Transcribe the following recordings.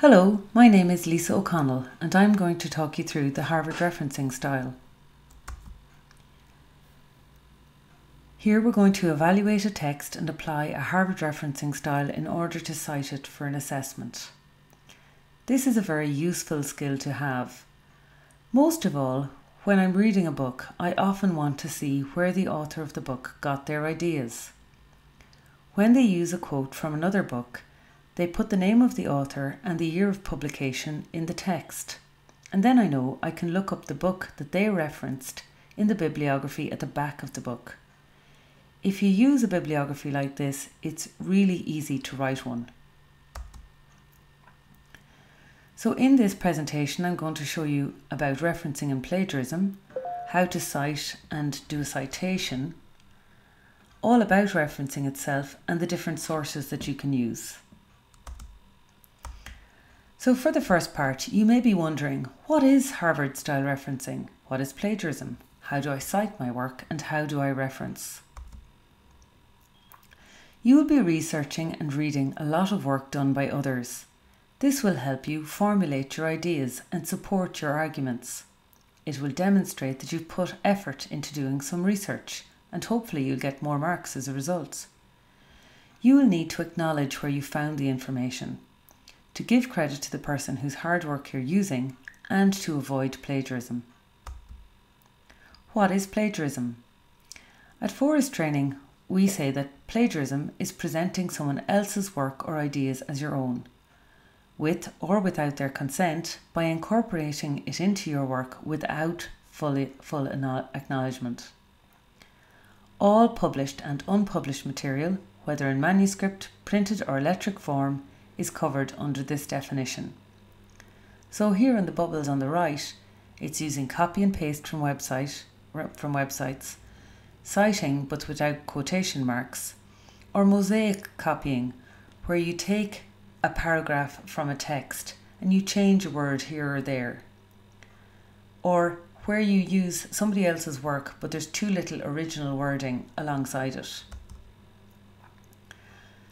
Hello, my name is Lisa O'Connell and I'm going to talk you through the Harvard referencing style. Here we're going to evaluate a text and apply a Harvard referencing style in order to cite it for an assessment. This is a very useful skill to have. Most of all, when I'm reading a book, I often want to see where the author of the book got their ideas. When they use a quote from another book, they put the name of the author and the year of publication in the text, and then I know I can look up the book that they referenced in the bibliography at the back of the book. If you use a bibliography like this, it's really easy to write one. So in this presentation, I'm going to show you about referencing and plagiarism, how to cite and do a citation, all about referencing itself and the different sources that you can use. So for the first part, you may be wondering, what is Harvard style referencing? What is plagiarism? How do I cite my work and how do I reference? You will be researching and reading a lot of work done by others. This will help you formulate your ideas and support your arguments. It will demonstrate that you've put effort into doing some research and hopefully you'll get more marks as a result. You will need to acknowledge where you found the information, to give credit to the person whose hard work you're using, and to avoid plagiarism. What is plagiarism? At Forus training, we say that plagiarism is presenting someone else's work or ideas as your own, with or without their consent, by incorporating it into your work without full acknowledgement. All published and unpublished material, whether in manuscript, printed or electric form, is covered under this definition. So here in the bubbles on the right, it's using copy and paste from websites, citing but without quotation marks, or mosaic copying, where you take a paragraph from a text and you change a word here or there, or where you use somebody else's work but there's too little original wording alongside it.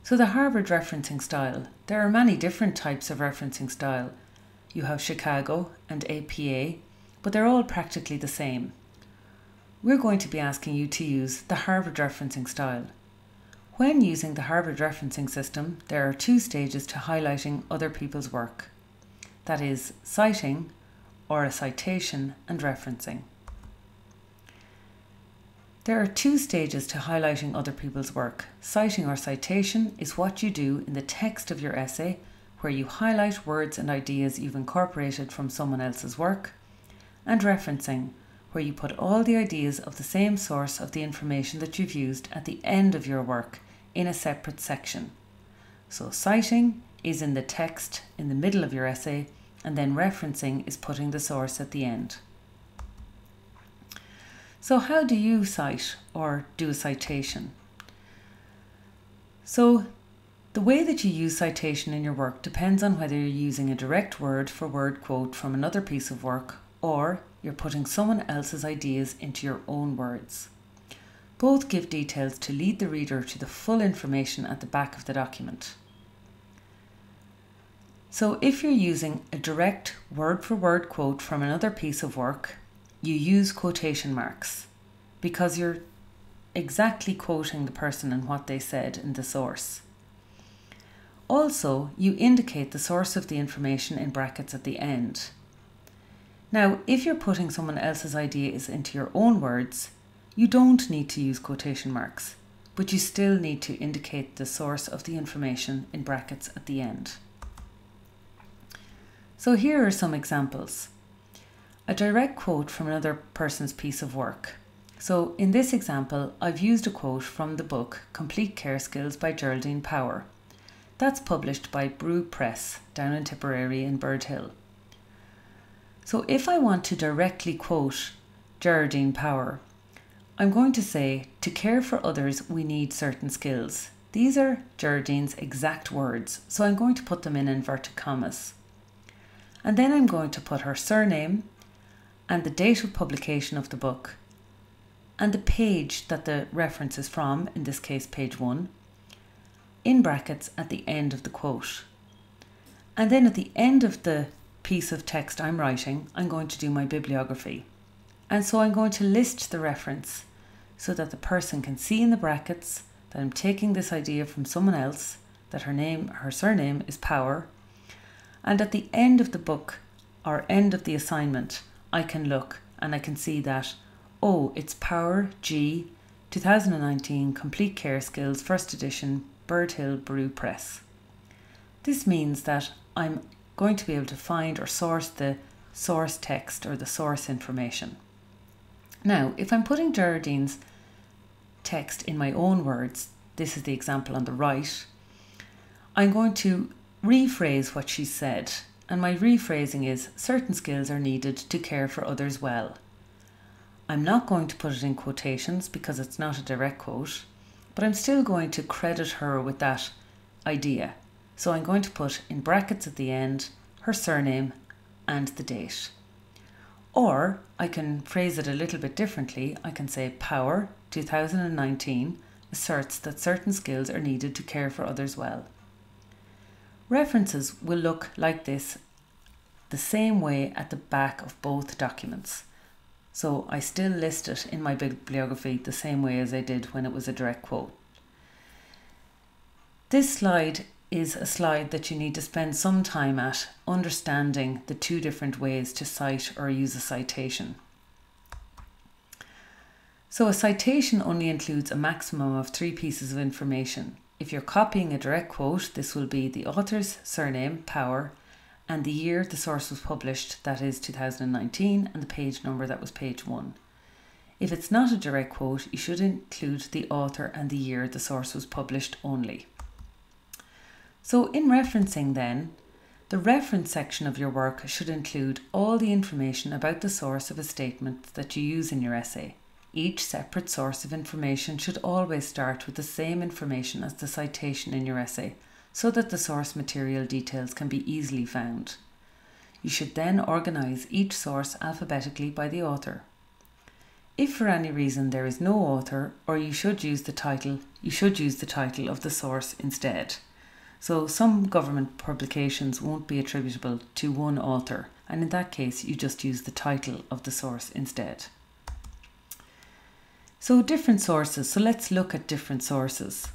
So the Harvard referencing style. There are many different types of referencing style. You have Chicago and APA, but they're all practically the same. We're going to be asking you to use the Harvard referencing style. When using the Harvard referencing system, there are two stages to highlighting other people's work. That is, citing, or a citation, and referencing. There are two stages to highlighting other people's work. Citing or citation is what you do in the text of your essay, where you highlight words and ideas you've incorporated from someone else's work, and referencing, where you put all the ideas of the same source of the information that you've used at the end of your work in a separate section. So citing is in the text in the middle of your essay, and then referencing is putting the source at the end. So how do you cite or do a citation? So the way that you use citation in your work depends on whether you're using a direct word for word quote from another piece of work, or you're putting someone else's ideas into your own words. Both give details to lead the reader to the full information at the back of the document. So if you're using a direct word for word quote from another piece of work, you use quotation marks because you're exactly quoting the person and what they said in the source. Also, you indicate the source of the information in brackets at the end. Now, if you're putting someone else's ideas into your own words, you don't need to use quotation marks, but you still need to indicate the source of the information in brackets at the end. So here are some examples. A direct quote from another person's piece of work. So in this example, I've used a quote from the book Complete Care Skills by Geraldine Power. That's published by Brew Press down in Tipperary in Bird Hill. So if I want to directly quote Geraldine Power, I'm going to say, to care for others, we need certain skills. These are Geraldine's exact words, so I'm going to put them in inverted commas. And then I'm going to put her surname and the date of publication of the book, and the page that the reference is from, in this case page 1, in brackets at the end of the quote. And then at the end of the piece of text I'm writing, I'm going to do my bibliography. And so I'm going to list the reference so that the person can see in the brackets that I'm taking this idea from someone else, that her surname is Power. And at the end of the book or end of the assignment, I can look and I can see that, oh, it's Power G 2019 Complete Care Skills, first edition, Bird Hill Brew Press. This means that I'm going to be able to find or source the source text or the source information. Now, if I'm putting Geraldine's text in my own words, this is the example on the right, I'm going to rephrase what she said. And my rephrasing is, certain skills are needed to care for others well. I'm not going to put it in quotations because it's not a direct quote, but I'm still going to credit her with that idea. So I'm going to put in brackets at the end her surname and the date. Or I can phrase it a little bit differently. I can say Power 2019 asserts that certain skills are needed to care for others well. References will look like this the same way at the back of both documents. So I still list it in my bibliography the same way as I did when it was a direct quote. This slide is a slide that you need to spend some time at understanding the two different ways to cite or use a citation. So a citation only includes a maximum of 3 pieces of information. If you're copying a direct quote, this will be the author's surname, Power, and the year the source was published, that is 2019, and the page number, that was page 1. If it's not a direct quote, you should include the author and the year the source was published only. So in referencing then, the reference section of your work should include all the information about the source of a statement that you use in your essay. Each separate source of information should always start with the same information as the citation in your essay, so that the source material details can be easily found. You should then organise each source alphabetically by the author. If for any reason there is no author, or you should use the title of the source instead. So some government publications won't be attributable to one author, and in that case you just use the title of the source instead. So different sources. So let's look at different sources.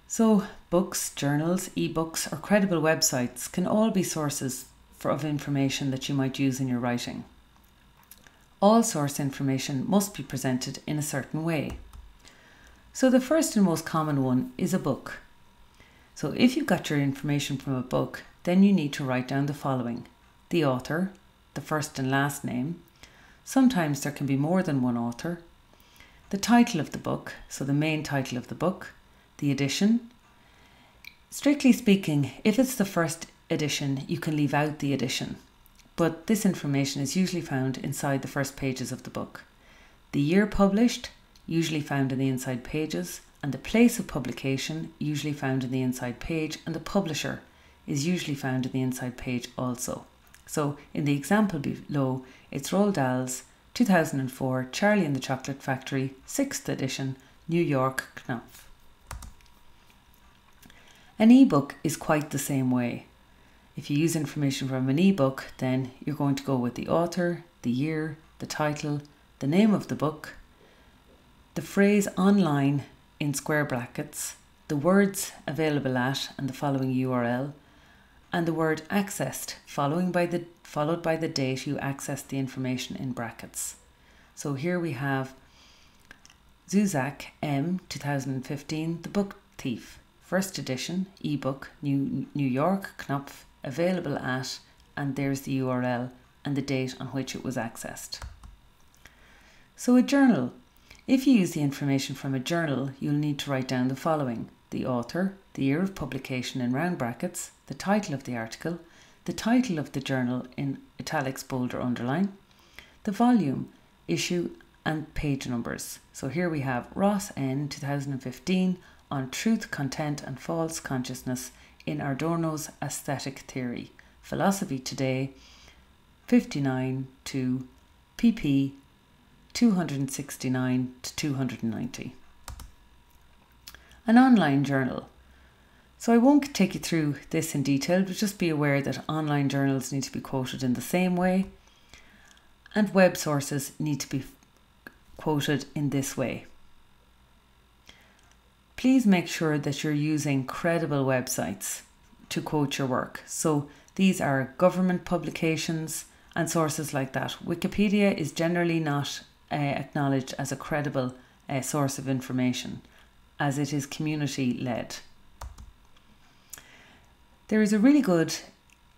So books, journals, ebooks, or credible websites can all be sources of information that you might use in your writing. All source information must be presented in a certain way. So the first and most common one is a book. So if you've got your information from a book, then you need to write down the following: the author, the first and last name. Sometimes there can be more than one author. The title of the book, so the main title of the book. The edition. Strictly speaking, if it's the first edition, you can leave out the edition, but this information is usually found inside the first pages of the book. The year published, usually found in the inside pages, and the place of publication, usually found in the inside page, and the publisher is usually found in the inside page also. So in the example below, it's Roald Dahl's 2004 Charlie and the Chocolate Factory, 6th edition, New York, Knopf. An ebook is quite the same way. If you use information from an ebook, then you're going to go with the author, the year, the title, the name of the book, the phrase online in square brackets, the words available at and the following URL, and the word accessed followed by the date you accessed the information in brackets. So here we have Zuzak M 2015, The Book Thief, first edition, ebook, New York, Knopf, available at, and there's the URL and the date on which it was accessed. So a journal. If you use the information from a journal, you'll need to write down the following: the author, the year of publication in round brackets, the title of the article, the title of the journal in italics, bold or underline, the volume, issue and page numbers. So here we have Ross N 2015 on Truth, Content and False Consciousness in Adorno's Aesthetic Theory, Philosophy Today, 59 to pp 269 to 290. An online journal. So I won't take you through this in detail, but just be aware that online journals need to be quoted in the same way, and web sources need to be quoted in this way. Please make sure that you're using credible websites to quote your work. So these are government publications and sources like that. Wikipedia is generally not acknowledged as a credible source of information, as it is community led. There is a really good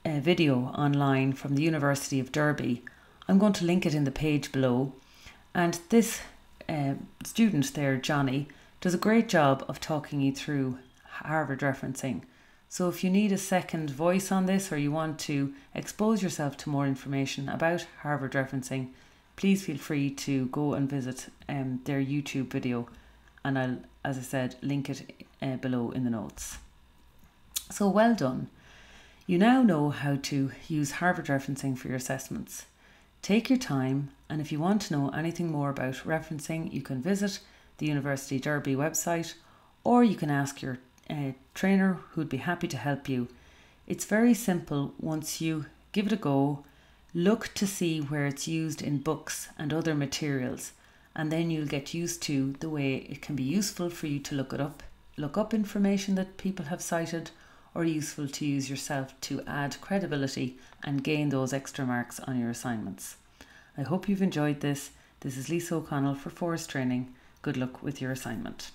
video online from the University of Derby. I'm going to link it in the page below. And this student there, Johnny, does a great job of talking you through Harvard referencing. So if you need a second voice on this, or you want to expose yourself to more information about Harvard referencing, please feel free to go and visit their YouTube video, and I'll, as I said, link it below in the notes. So well done. You now know how to use Harvard referencing for your assessments. Take your time, and if you want to know anything more about referencing, you can visit the University Derby website, or you can ask your trainer, who'd be happy to help you. It's very simple once you give it a go. Look to see where it's used in books and other materials, and then you'll get used to the way it can be useful for you to look up information that people have cited, or useful to use yourself to add credibility and gain those extra marks on your assignments. I hope you've enjoyed this. This is Lisa O'Connell for Forus Training. Good luck with your assignment.